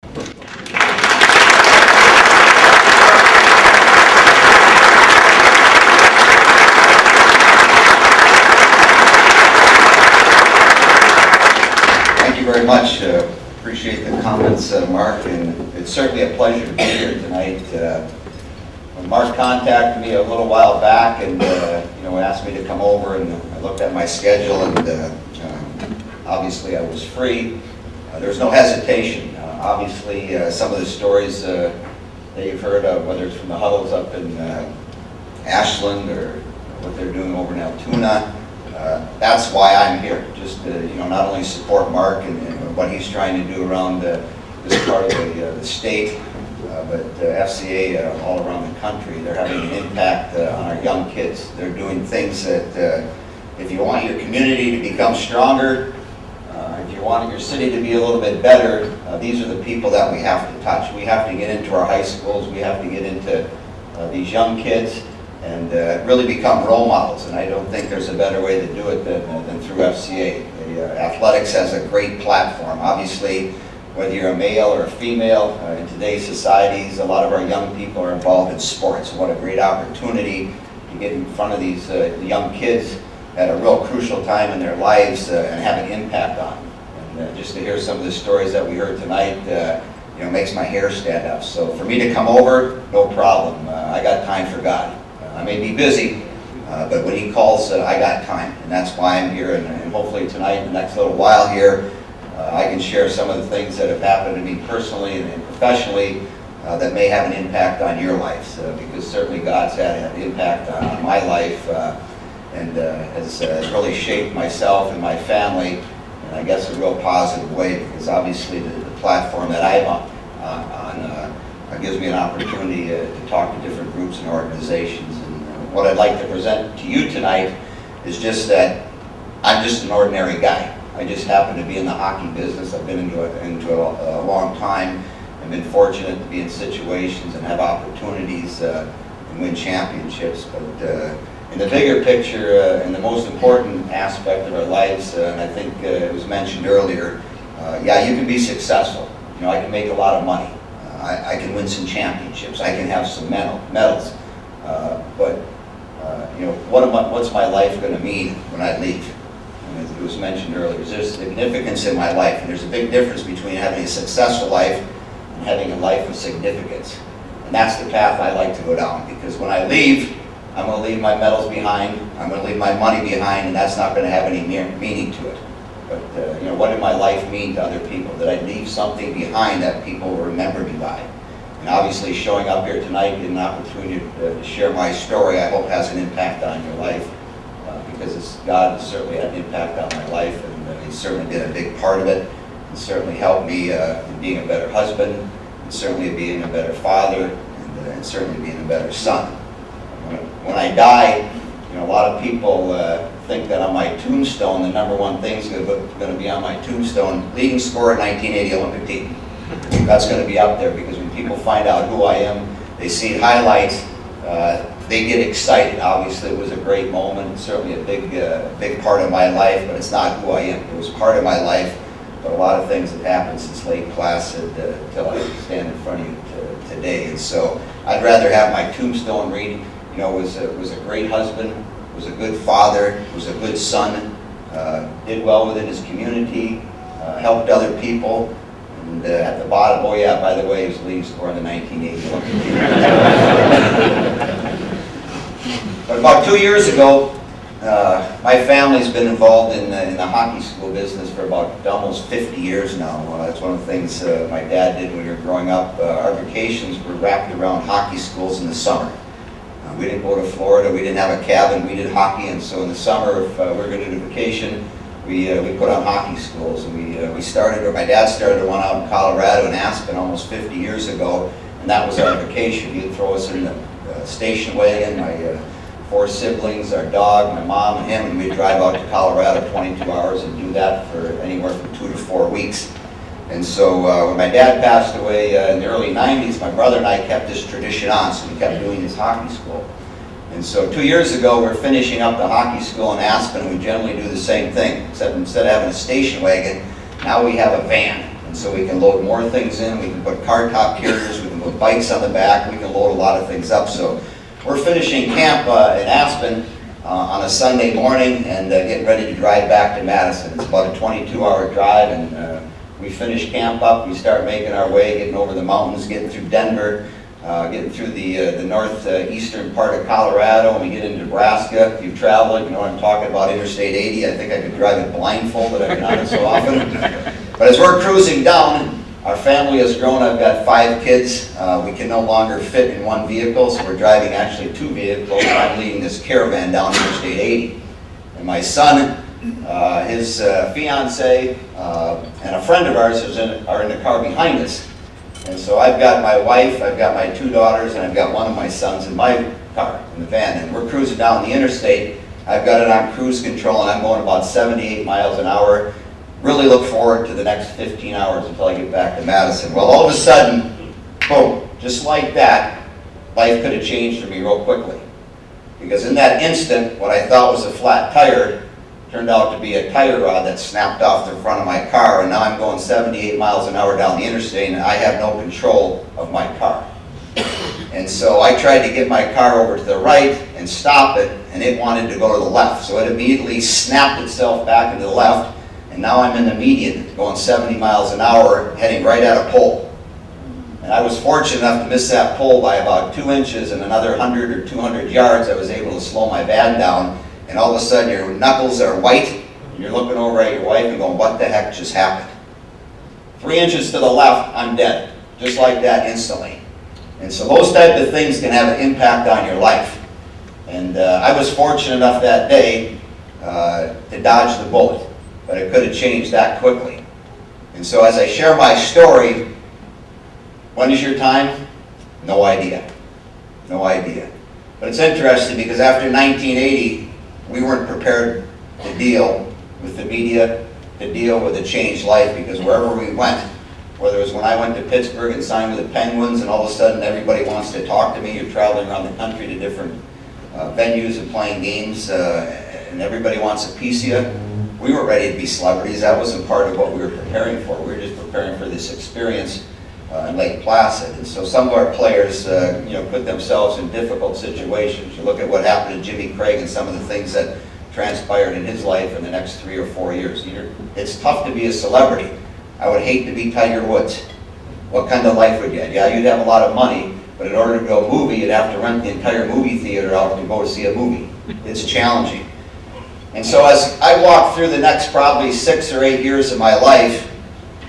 Thank you very much. Appreciate the comments, Mark, and it's certainly a pleasure to be here tonight. When Mark contacted me a little while back and asked me to come over, and I looked at my schedule, and obviously I was free. There was no hesitation. Obviously, some of the stories that you've heard of, whether it's from the huddles up in Ashland or what they're doing over in Altoona, that's why I'm here. Just not only support Mark and what he's trying to do around this part of the state, but FCA all around the country. They're having an impact on our young kids. They're doing things that if you want your community to become stronger, if you want your city to be a little bit better, these are the people that we have to touch. We have to get into our high schools. We have to get into these young kids and really become role models. And I don't think there's a better way to do it than through FCA. Athletics has a great platform. Obviously, whether you're a male or a female, in today's societies, a lot of our young people are involved in sports. What a great opportunity to get in front of these young kids at a real crucial time in their lives and have an impact on them. And just to hear some of the stories that we heard tonight, makes my hair stand up. So for me to come over, no problem. I got time for God. I may be busy, but when He calls, I got time. And that's why I'm here. And hopefully tonight, the next little while here, I can share some of the things that have happened to me personally and professionally that may have an impact on your lives, because certainly God's had an impact on my life and has really shaped myself and my family, and I guess a real positive way, because obviously the platform that I'm on gives me an opportunity to talk to different groups and organizations. And what I'd like to present to you tonight is just that I'm just an ordinary guy. I just happen to be in the hockey business. I've been into a long time. I've been fortunate to be in situations and have opportunities and win championships. But in the bigger picture, and the most important aspect of our lives, and I think it was mentioned earlier, yeah, you can be successful. I can make a lot of money. I can win some championships. I can have some medals. But what's my life going to mean when I leave? As it was mentioned earlier, there's significance in my life, and there's a big difference between having a successful life and having a life of significance. And that's the path I like to go down, because when I leave, I'm going to leave my medals behind, I'm going to leave my money behind, and that's not going to have any meaning to it. But what did my life mean to other people? Did I leave something behind that people will remember me by? And obviously showing up here tonight and an opportunity to share my story, I hope has an impact on your life. Because God has certainly had an impact on my life, and He's certainly been a big part of it, and certainly helped me in being a better husband, and certainly being a better father, and certainly being a better son. When I die, a lot of people think that on my tombstone, the number one thing is going to be on my tombstone, leading scorer 1980 Olympic team. That's going to be up there, because when people find out who I am, they see highlights, they get excited. Obviously, it was a great moment, certainly a big part of my life, but it's not who I am. It was part of my life, but a lot of things have happened since late class until I stand in front of you today. And so I'd rather have my tombstone read, was a great husband, was a good father, was a good son, did well within his community, helped other people. And at the bottom, oh yeah, by the way, he was the leading scorer in the 1980 Olympic team. But about 2 years ago, my family's been involved in the hockey school business for about almost 50 years now. That's one of the things my dad did when we were growing up. Our vacations were wrapped around hockey schools in the summer. We didn't go to Florida, we didn't have a cabin, we did hockey, and so in the summer, if we were going to do vacation, we put on hockey schools. And we started, or my dad started one out in Colorado in Aspen almost 50 years ago, and that was our vacation. He'd throw us in the station wagon, my 4 siblings, our dog, my mom, and him, and we'd drive out to Colorado 22 hours and do that for anywhere from 2 to 4 weeks. And so when my dad passed away in the early 90s, my brother and I kept this tradition on, so we kept doing this hockey school. And so 2 years ago, we're finishing up the hockey school in Aspen, and we generally do the same thing, except instead of having a station wagon, now we have a van. And so we can load more things in, we can put car top carriers, we can put bikes on the back, we can load a lot of things up. So we're finishing camp in Aspen on a Sunday morning and getting ready to drive back to Madison. It's about a 22-hour drive, and we finish camp up, we start making our way, getting over the mountains, getting through Denver, getting through the northeastern part of Colorado, and we get into Nebraska. If you've traveled, you know what I'm talking about, Interstate 80. I think I could drive it blindfolded, I've been on it so often. But as we're cruising down, our family has grown. I've got 5 kids. We can no longer fit in one vehicle, so we're driving actually 2 vehicles. I'm leading this caravan down Interstate 80. And my son, his fiance, and a friend of ours are in the car behind us. And so I've got my wife, I've got my 2 daughters, and I've got one of my sons in my car, in the van. And we're cruising down the interstate. I've got it on cruise control, and I'm going about 78 miles an hour. Really look forward to the next 15 hours until I get back to Madison. Well, all of a sudden, boom, just like that, life could have changed for me real quickly. Because in that instant, what I thought was a flat tire turned out to be a tire rod that snapped off the front of my car, and now I'm going 78 miles an hour down the interstate, and I have no control of my car. And so I tried to get my car over to the right and stop it, and it wanted to go to the left. So it immediately snapped itself back into the left, and now I'm in the median, going 70 miles an hour, heading right at a pole. And I was fortunate enough to miss that pole by about 2 inches, and another 100 or 200 yards I was able to slow my van down, and all of a sudden your knuckles are white, and you're looking over at your wife and going, what the heck just happened? 3 inches to the left, I'm dead, just like that instantly. And so those type of things can have an impact on your life. And I was fortunate enough that day to dodge the bullet, but it could have changed that quickly. And so as I share my story, when is your time? No idea. No idea. But it's interesting because after 1980, we weren't prepared to deal with the media, to deal with a changed life, because wherever we went, whether it was when I went to Pittsburgh and signed with the Penguins and all of a sudden everybody wants to talk to me, you're traveling around the country to different venues and playing games, and everybody wants a piece of you. We weren't ready to be celebrities. That wasn't part of what we were preparing for. We were just preparing for this experience in Lake Placid. And so some of our players put themselves in difficult situations. You look at what happened to Jimmy Craig and some of the things that transpired in his life in the next 3 or 4 years. It's tough to be a celebrity. I would hate to be Tiger Woods. What kind of life would you have? Yeah, you'd have a lot of money, but in order to go a movie, you'd have to rent the entire movie theater out to go to see a movie. It's challenging. And so as I walked through the next probably 6 or 8 years of my life,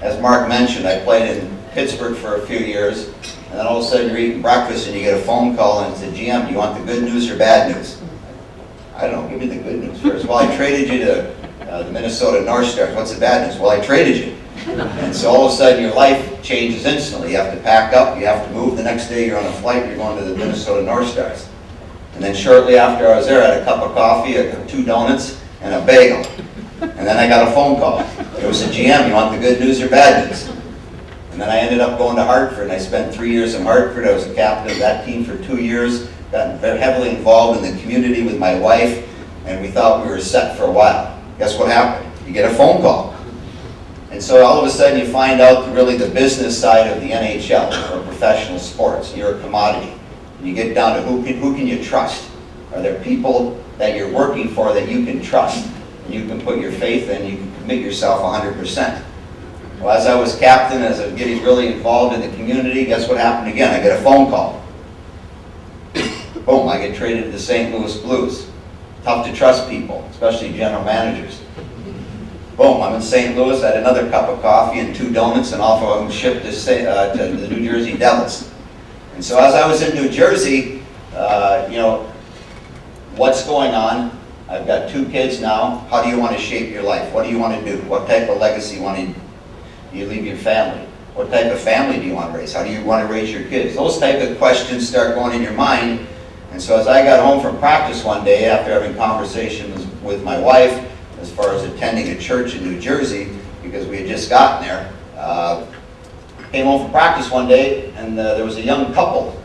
as Mark mentioned, I played in Pittsburgh for a few years, and then all of a sudden you're eating breakfast and you get a phone call and it's the GM, do you want the good news or bad news? I don't know, give me the good news first. Well, I traded you to the Minnesota North Stars. What's the bad news? Well, I traded you. And so all of a sudden your life changes instantly. You have to pack up, you have to move. The next day you're on a flight, you're going to the Minnesota North Stars. And then shortly after I was there, I had a cup of coffee, 2 donuts, and a bagel. And then I got a phone call. It was the GM, you want the good news or bad news? And then I ended up going to Hartford, and I spent 3 years in Hartford. I was a captain of that team for 2 years, got very heavily involved in the community with my wife, and we thought we were set for a while. Guess what happened? You get a phone call. And so all of a sudden you find out really the business side of the NHL, or professional sports. You're a commodity. And you get down to who can you trust? Are there people that you're working for that you can trust? And you can put your faith in, you can commit yourself 100%. Well, as I was captain, as I was getting really involved in the community, guess what happened again? I get a phone call. Boom, I get traded to the St. Louis Blues. Tough to trust people, especially general managers. Boom, I'm in St. Louis, I had another cup of coffee and 2 donuts, and off I'm shipped to the New Jersey Devils. And so as I was in New Jersey, what's going on? I've got 2 kids now. How do you want to shape your life? What do you want to do? What type of legacy do you leave your family? What type of family do you want to raise? How do you want to raise your kids? Those type of questions start going in your mind. And so as I got home from practice one day, after having conversations with my wife, as far as attending a church in New Jersey, because we had just gotten there, came home from practice one day, and there was a young couple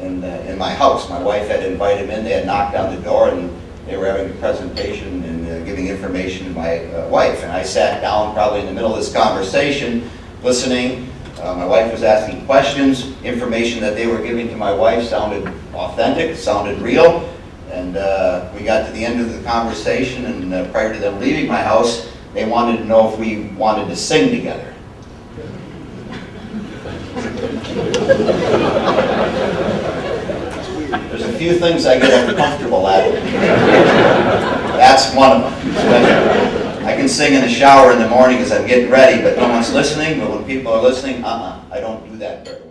in my house. My wife had invited them in. They had knocked on the door, and they were having a presentation and giving information to my wife. And I sat down probably in the middle of this conversation, listening. My wife was asking questions. Information that they were giving to my wife sounded authentic, sounded real. And we got to the end of the conversation, and prior to them leaving my house, they wanted to know if we wanted to sing together. There's a few things I get uncomfortable at. That's one of them. I can sing in the shower in the morning as I'm getting ready, but no one's listening. But when people are listening, I don't do that very